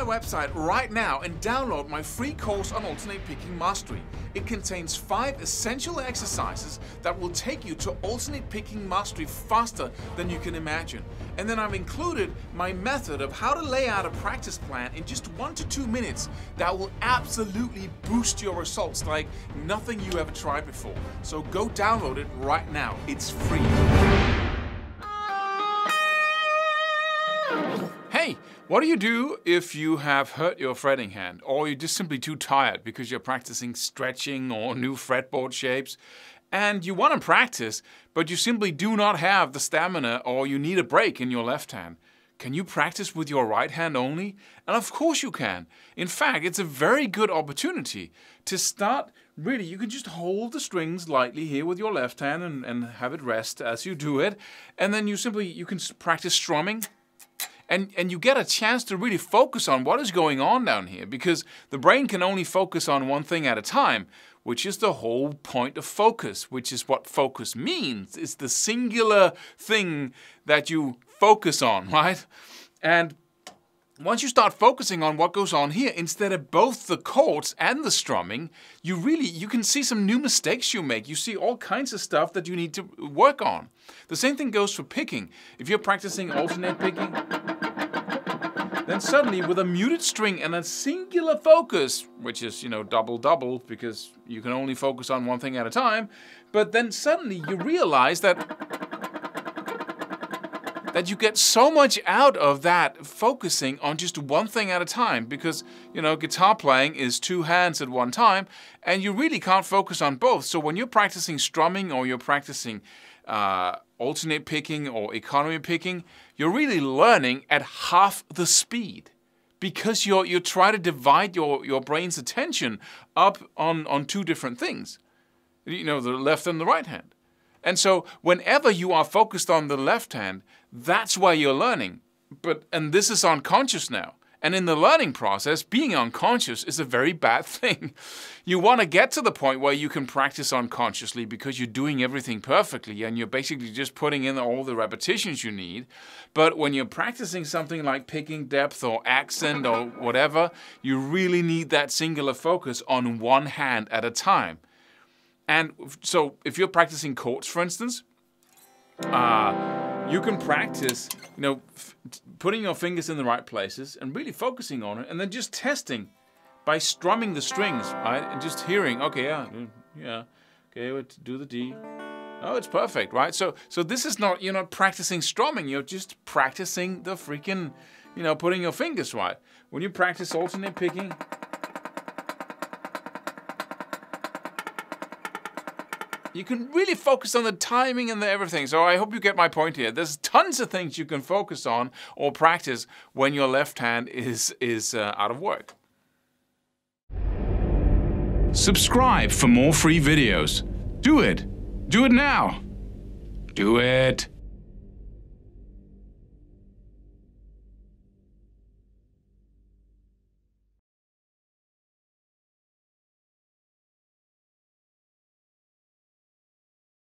my website right now and download my free course on alternate picking mastery. It contains 5 essential exercises that will take you to alternate picking mastery faster than you can imagine. And then I've included my method of how to lay out a practice plan in just 1 to 2 minutes that will absolutely boost your results like nothing you ever tried before. So go download it right now. It's free. Hey, what do you do if you have hurt your fretting hand, or you're just simply too tired because you're practicing stretching or new fretboard shapes, and you want to practice, but you simply do not have the stamina or you need a break in your left hand? Can you practice with your right hand only? And of course you can. In fact, it's a very good opportunity to start. Really, you can just hold the strings lightly here with your left hand and have it rest as you do it. And then you can practice strumming. And you get a chance to really focus on what is going on down here, because the brain can only focus on one thing at a time, which is the whole point of focus, which is what focus means. It's the singular thing that you focus on, right? And once you start focusing on what goes on here, instead of both the chords and the strumming, you can see some new mistakes you make. You see all kinds of stuff that you need to work on. The same thing goes for picking. If you're practicing alternate picking, then suddenly with a muted string and a singular focus, which is, double, because you can only focus on one thing at a time, but then suddenly you realize that you get so much out of that focusing on just one thing at a time, because, guitar playing is 2 hands at one time, and you really can't focus on both. So when you're practicing strumming or you're practicing alternate picking or economy picking, you're really learning at half the speed, because you try to divide your brain's attention up on 2 different things, the left and the right hand. And so whenever you are focused on the left hand, that's why you're learning. And this is unconscious now. And in the learning process, being unconscious is a very bad thing. You want to get to the point where you can practice unconsciously because you're doing everything perfectly and you're basically just putting in all the repetitions you need. But when you're practicing something like picking depth or accent or whatever, you really need that singular focus on one hand at a time. And so if you're practicing chords, for instance, you can practice, putting your fingers in the right places and really focusing on it, and then just testing by strumming the strings, right? And just hearing, okay, yeah, okay, do the D. Oh, it's perfect, right? So this is not, you're not practicing strumming, you're just practicing the freaking, putting your fingers right. When you practice alternate picking, you can really focus on the timing and everything. So I hope you get my point here. There's tons of things you can focus on or practice when your left hand is out of work. Subscribe for more free videos. Do it. Do it now. Do it.